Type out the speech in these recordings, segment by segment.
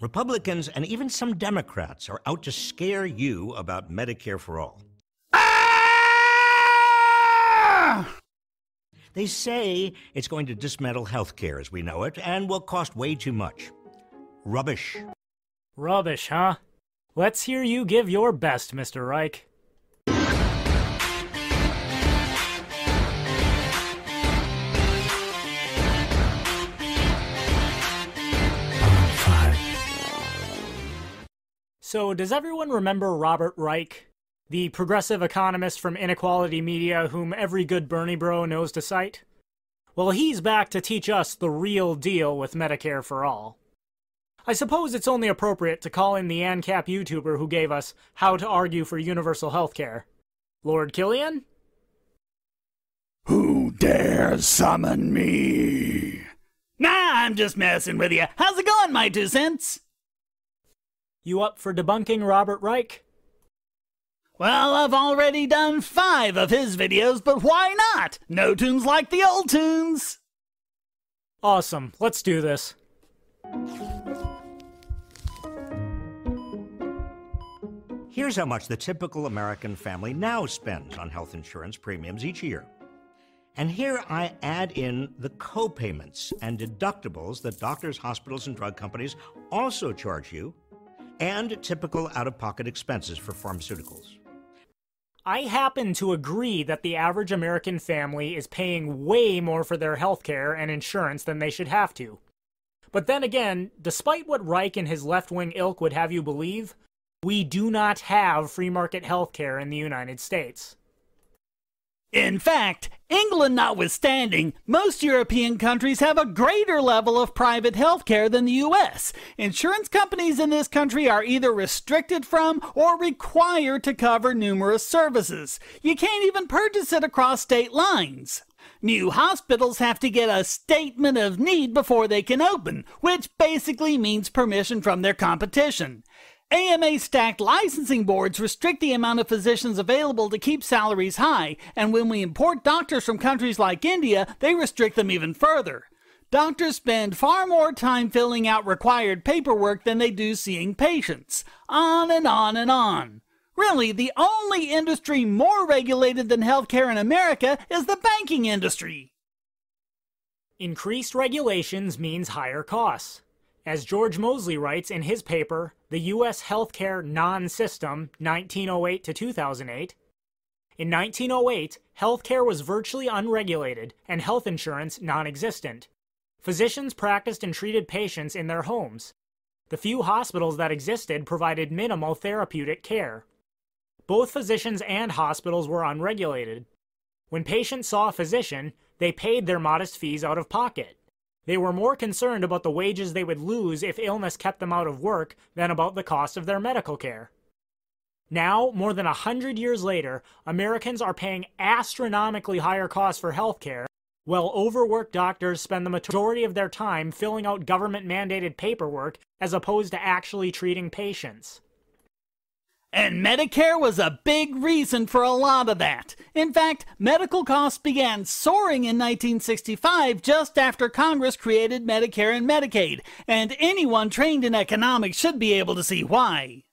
Republicans and even some Democrats are out to scare you about Medicare for all. Ah! They say it's going to dismantle healthcare as we know it and will cost way too much. Rubbish. Rubbish, huh? Let's hear you give your best, Mr. Reich. So, does everyone remember Robert Reich, the progressive economist from Inequality Media whom every good Bernie bro knows to cite? Well, he's back to teach us the real deal with Medicare for All. I suppose it's only appropriate to call in the ANCAP YouTuber who gave us How to Argue for Universal Healthcare. Lord Killian? Who dares summon me? Nah, I'm just messing with you. How's it going, my 2 cents? You up for debunking Robert Reich? Well, I've already done 5 of his videos, but why not? No tunes like the old tunes. Awesome, let's do this. Here's how much the typical American family now spends on health insurance premiums each year. And here I add in the co-payments and deductibles that doctors, hospitals, and drug companies also charge you, and typical out-of-pocket expenses for pharmaceuticals. I happen to agree that the average American family is paying way more for their healthcare and insurance than they should have to. But then again, despite what Reich and his left-wing ilk would have you believe, we do not have free market healthcare in the United States. In fact, England notwithstanding, most European countries have a greater level of private health care than the U.S. Insurance companies in this country are either restricted from or required to cover numerous services. You can't even purchase it across state lines. New hospitals have to get a statement of need before they can open, which basically means permission from their competition. AMA-stacked licensing boards restrict the amount of physicians available to keep salaries high, and when we import doctors from countries like India, they restrict them even further. Doctors spend far more time filling out required paperwork than they do seeing patients. On and on and on. Really, the only industry more regulated than healthcare in America is the banking industry. Increased regulations means higher costs. As George Mosley writes in his paper, The U.S. Healthcare Non-System, 1908 to 2008, in 1908, healthcare was virtually unregulated and health insurance non-existent. Physicians practiced and treated patients in their homes. The few hospitals that existed provided minimal therapeutic care. Both physicians and hospitals were unregulated. When patients saw a physician, they paid their modest fees out of pocket. They were more concerned about the wages they would lose if illness kept them out of work than about the cost of their medical care. Now, more than 100 years later, Americans are paying astronomically higher costs for healthcare, while overworked doctors spend the majority of their time filling out government-mandated paperwork as opposed to actually treating patients. And Medicare was a big reason for a lot of that. In fact, medical costs began soaring in 1965 just after Congress created Medicare and Medicaid, and anyone trained in economics should be able to see why.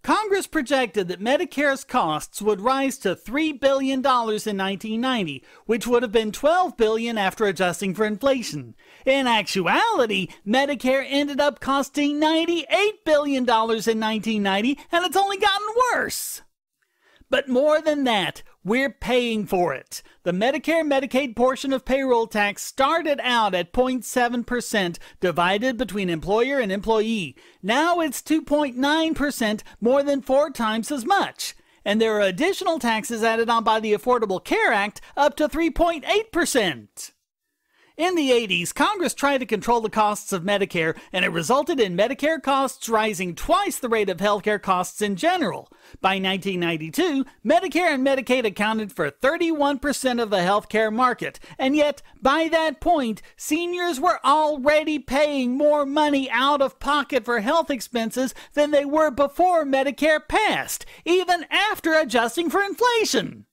Congress projected that Medicare's costs would rise to $3 billion in 1990, which would have been $12 billion after adjusting for inflation. In actuality, Medicare ended up costing $98 billion in 1990, and it's only gotten worse. But more than that, we're paying for it. The Medicare-Medicaid portion of payroll tax started out at 0.7% divided between employer and employee. Now it's 2.9%, more than 4 times as much. And there are additional taxes added on by the Affordable Care Act up to 3.8%. In the 80s, Congress tried to control the costs of Medicare, and it resulted in Medicare costs rising twice the rate of healthcare costs in general. By 1992, Medicare and Medicaid accounted for 31% of the healthcare market, and yet, by that point, seniors were already paying more money out of pocket for health expenses than they were before Medicare passed, even after adjusting for inflation.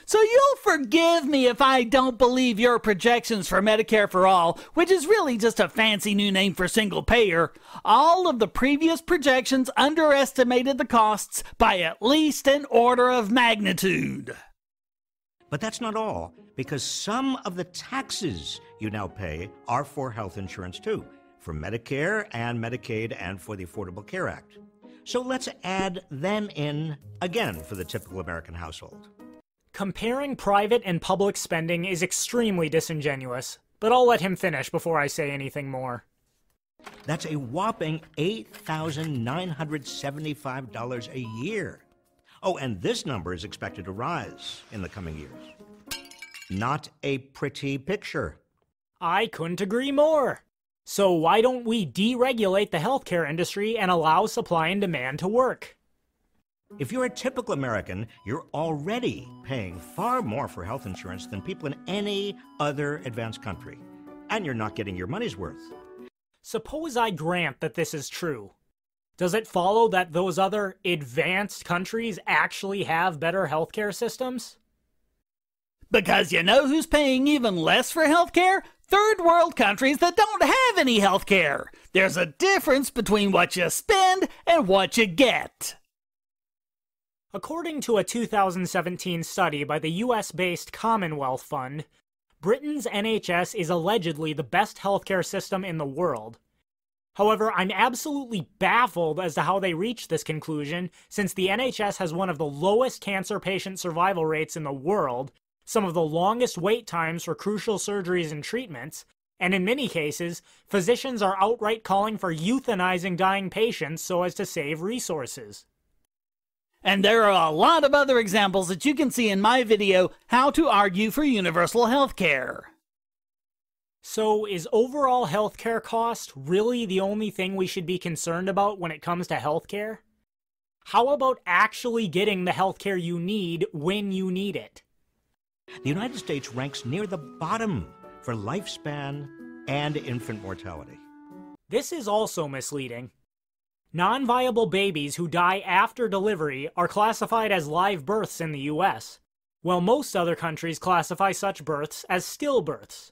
So you'll forgive me if I don't believe your projections for Medicare for All, which is really just a fancy new name for single payer. All of the previous projections underestimated the costs by at least an order of magnitude. But that's not all, because some of the taxes you now pay are for health insurance too, for Medicare and Medicaid and for the Affordable Care Act. So let's add them in again for the typical American household. Comparing private and public spending is extremely disingenuous, but I'll let him finish before I say anything more. That's a whopping $8,975 a year. Oh, and this number is expected to rise in the coming years. Not a pretty picture. I couldn't agree more. So why don't we deregulate the healthcare industry and allow supply and demand to work? If you're a typical American, you're already paying far more for health insurance than people in any other advanced country. And you're not getting your money's worth. Suppose I grant that this is true. Does it follow that those other advanced countries actually have better healthcare systems? Because you know who's paying even less for healthcare? Third world countries that don't have any healthcare. There's a difference between what you spend and what you get. According to a 2017 study by the US-based Commonwealth Fund, Britain's NHS is allegedly the best healthcare system in the world. However, I'm absolutely baffled as to how they reached this conclusion, since the NHS has one of the lowest cancer patient survival rates in the world, some of the longest wait times for crucial surgeries and treatments, and in many cases, physicians are outright calling for euthanizing dying patients so as to save resources. And there are a lot of other examples that you can see in my video, How to Argue for Universal Healthcare. So is overall healthcare cost really the only thing we should be concerned about when it comes to healthcare? How about actually getting the healthcare you need when you need it? The United States ranks near the bottom for lifespan and infant mortality. This is also misleading. Non-viable babies who die after delivery are classified as live births in the US, while most other countries classify such births as stillbirths.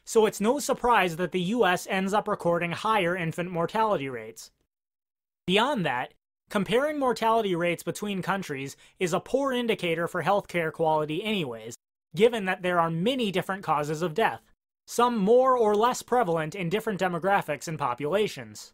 So it's no surprise that the US ends up recording higher infant mortality rates. Beyond that, comparing mortality rates between countries is a poor indicator for healthcare quality anyways, given that there are many different causes of death, some more or less prevalent in different demographics and populations.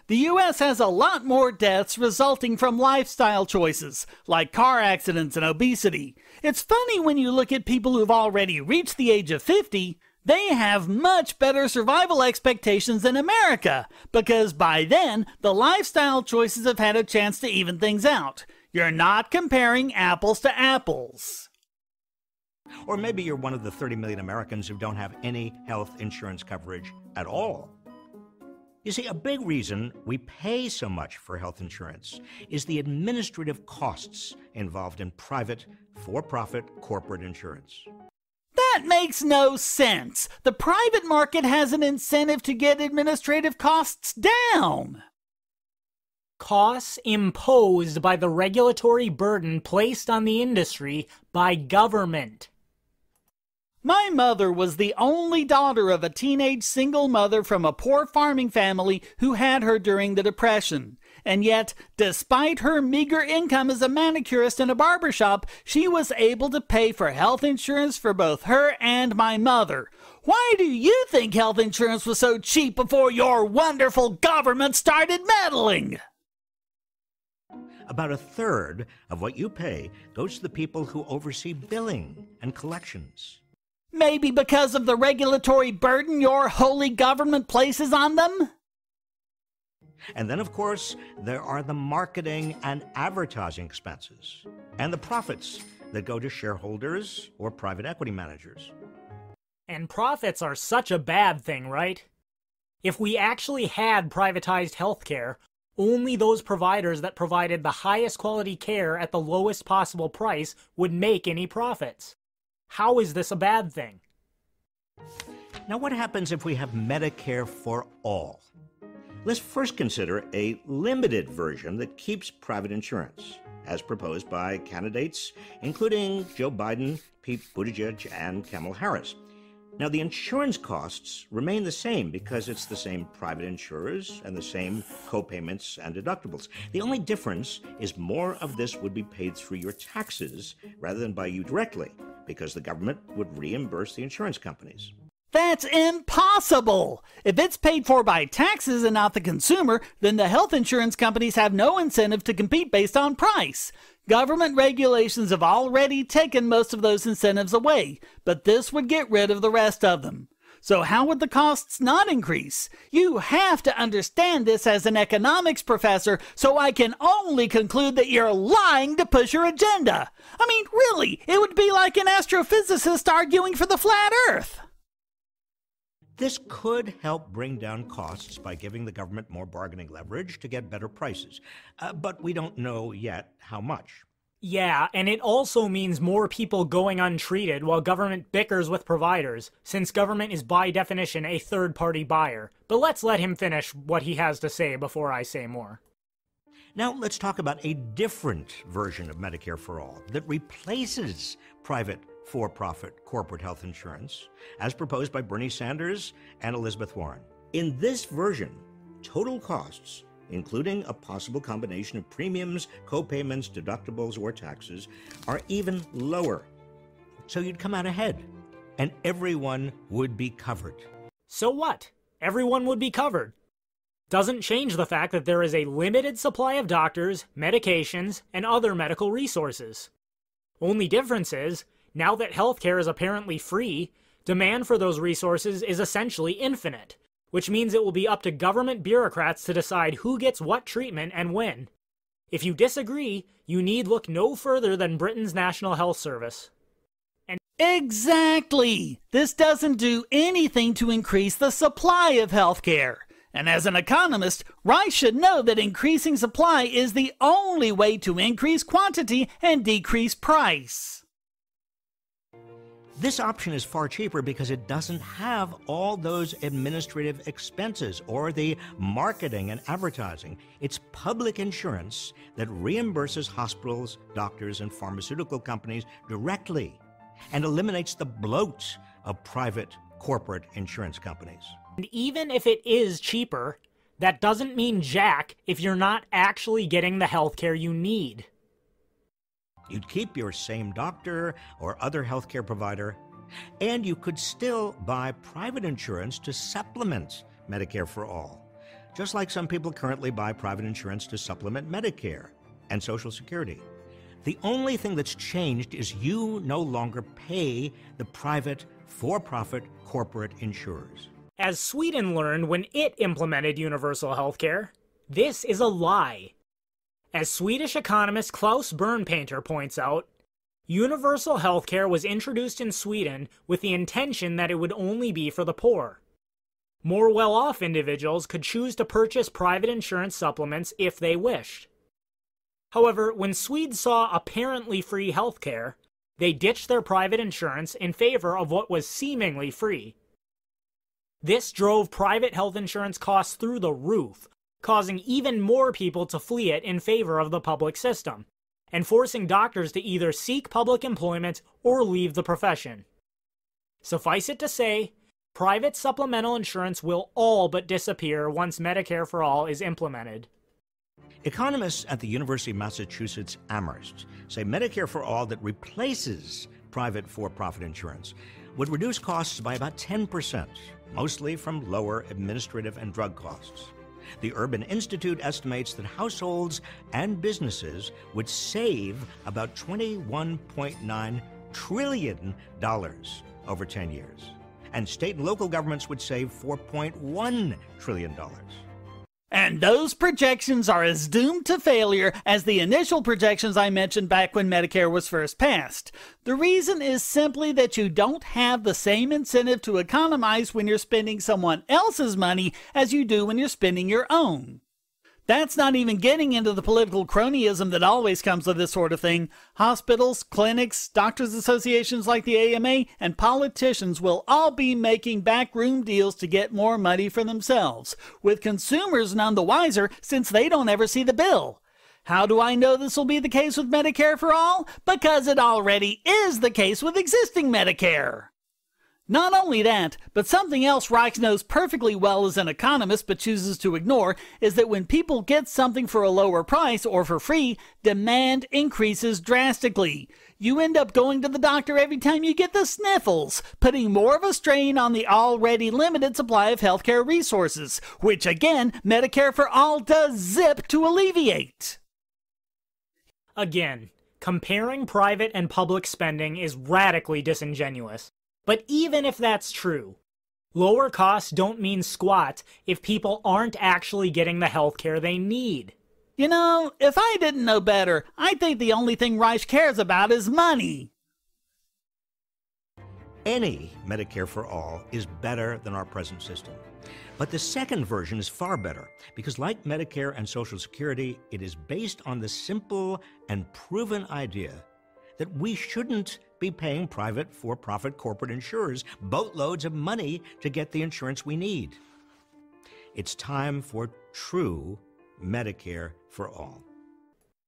The US has a lot more deaths resulting from lifestyle choices, like car accidents and obesity. It's funny when you look at people who've already reached the age of 50, they have much better survival expectations than America, because by then, the lifestyle choices have had a chance to even things out. You're not comparing apples to apples. Or maybe you're one of the 30 million Americans who don't have any health insurance coverage at all. You see, a big reason we pay so much for health insurance is the administrative costs involved in private, for-profit corporate insurance. That makes no sense. The private market has an incentive to get administrative costs down. Costs imposed by the regulatory burden placed on the industry by government. My mother was the only daughter of a teenage single mother from a poor farming family who had her during the Depression. And yet, despite her meager income as a manicurist in a barbershop, she was able to pay for health insurance for both her and my mother. Why do you think health insurance was so cheap before your wonderful government started meddling? About a third of what you pay goes to the people who oversee billing and collections. Maybe because of the regulatory burden your holy government places on them? And then, of course, there are the marketing and advertising expenses, and the profits that go to shareholders or private equity managers. And profits are such a bad thing, right? If we actually had privatized healthcare, only those providers that provided the highest quality care at the lowest possible price would make any profits. How is this a bad thing? Now, what happens if we have Medicare for all? Let's first consider a limited version that keeps private insurance as proposed by candidates including Joe Biden, Pete Buttigieg, and Kamala Harris. Now, the insurance costs remain the same because it's the same private insurers and the same co-payments and deductibles. The only difference is more of this would be paid through your taxes rather than by you directly, because the government would reimburse the insurance companies. That's impossible! If it's paid for by taxes and not the consumer, then the health insurance companies have no incentive to compete based on price. Government regulations have already taken most of those incentives away, but this would get rid of the rest of them. So how would the costs not increase? You have to understand this as an economics professor, so I can only conclude that you're lying to push your agenda. I mean, really, it would be like an astrophysicist arguing for the flat Earth. This could help bring down costs by giving the government more bargaining leverage to get better prices. But we don't know yet how much. Yeah, and it also means more people going untreated while government bickers with providers, since government is by definition a third-party buyer. But let's let him finish what he has to say before I say more. Now let's talk about a different version of Medicare for All that replaces private for-profit corporate health insurance, as proposed by Bernie Sanders and Elizabeth Warren. In this version, total costs, including a possible combination of premiums, co-payments, deductibles, or taxes, are even lower. So you'd come out ahead, and everyone would be covered. So what? Everyone would be covered. Doesn't change the fact that there is a limited supply of doctors, medications, and other medical resources. Only difference is, now that healthcare is apparently free, demand for those resources is essentially infinite, which means it will be up to government bureaucrats to decide who gets what treatment and when. If you disagree, you need look no further than Britain's National Health Service. Exactly! This doesn't do anything to increase the supply of healthcare. And as an economist, Reich should know that increasing supply is the only way to increase quantity and decrease price. This option is far cheaper because it doesn't have all those administrative expenses or the marketing and advertising. It's public insurance that reimburses hospitals, doctors, and pharmaceutical companies directly and eliminates the bloat of private corporate insurance companies. And even if it is cheaper, that doesn't mean jack if you're not actually getting the healthcare you need. You'd keep your same doctor or other healthcare provider, and you could still buy private insurance to supplement Medicare for All, just like some people currently buy private insurance to supplement Medicare and Social Security. The only thing that's changed is you no longer pay the private, for-profit corporate insurers. As Sweden learned when it implemented universal healthcare, this is a lie. As Swedish economist Klaus Bernpainter points out, universal healthcare was introduced in Sweden with the intention that it would only be for the poor. More well-off individuals could choose to purchase private insurance supplements if they wished. However, when Swedes saw apparently free healthcare, they ditched their private insurance in favor of what was seemingly free. This drove private health insurance costs through the roof, causing even more people to flee it in favor of the public system, and forcing doctors to either seek public employment or leave the profession. Suffice it to say, private supplemental insurance will all but disappear once Medicare for All is implemented. Economists at the University of Massachusetts Amherst say Medicare for All that replaces private for-profit insurance would reduce costs by about 10%, mostly from lower administrative and drug costs. The Urban Institute estimates that households and businesses would save about $21.9 trillion over 10 years, and state and local governments would save $4.1 trillion. And those projections are as doomed to failure as the initial projections I mentioned back when Medicare was first passed. The reason is simply that you don't have the same incentive to economize when you're spending someone else's money as you do when you're spending your own. That's not even getting into the political cronyism that always comes with this sort of thing. Hospitals, clinics, doctors' associations like the AMA, and politicians will all be making backroom deals to get more money for themselves, with consumers none the wiser since they don't ever see the bill. How do I know this will be the case with Medicare for all? Because it already is the case with existing Medicare. Not only that, but something else Reich knows perfectly well as an economist but chooses to ignore is that when people get something for a lower price or for free, demand increases drastically. You end up going to the doctor every time you get the sniffles, putting more of a strain on the already limited supply of healthcare resources, which again, Medicare for all does zip to alleviate. Again, comparing private and public spending is radically disingenuous. But even if that's true, lower costs don't mean squat if people aren't actually getting the healthcare they need. You know, if I didn't know better, I'd think the only thing Reich cares about is money. Any Medicare for all is better than our present system. But the second version is far better because, like Medicare and Social Security, it is based on the simple and proven idea that we shouldn't be paying private for-profit corporate insurers boatloads of money to get the insurance we need. It's time for true Medicare for all.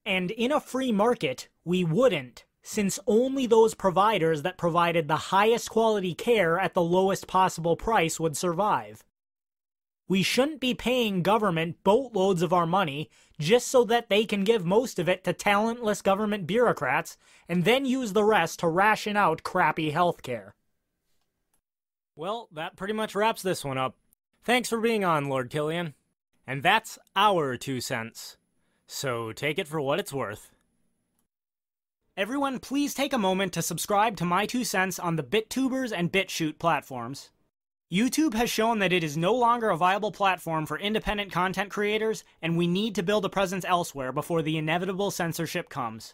And in a free market, we wouldn't, since only those providers that provided the highest quality care at the lowest possible price would survive. We shouldn't be paying government boatloads of our money just so that they can give most of it to talentless government bureaucrats and then use the rest to ration out crappy healthcare. Well, that pretty much wraps this one up. Thanks for being on, Lord Killian. And that's our 2 cents. So take it for what it's worth. Everyone, please take a moment to subscribe to my 2 cents on the BitTubers and BitChute platforms. YouTube has shown that it is no longer a viable platform for independent content creators, and we need to build a presence elsewhere before the inevitable censorship comes.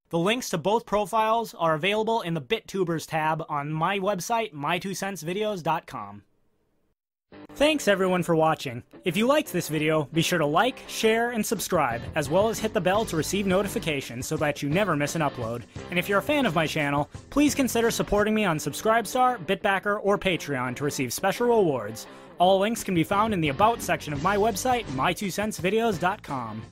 The links to both profiles are available in the BitTubers tab on my website, my2centsvideos.com. Thanks everyone for watching. If you liked this video, be sure to like, share, and subscribe, as well as hit the bell to receive notifications so that you never miss an upload. And if you're a fan of my channel, please consider supporting me on Subscribestar, Bitbacker, or Patreon to receive special rewards. All links can be found in the About section of my website, my2centsvideos.com.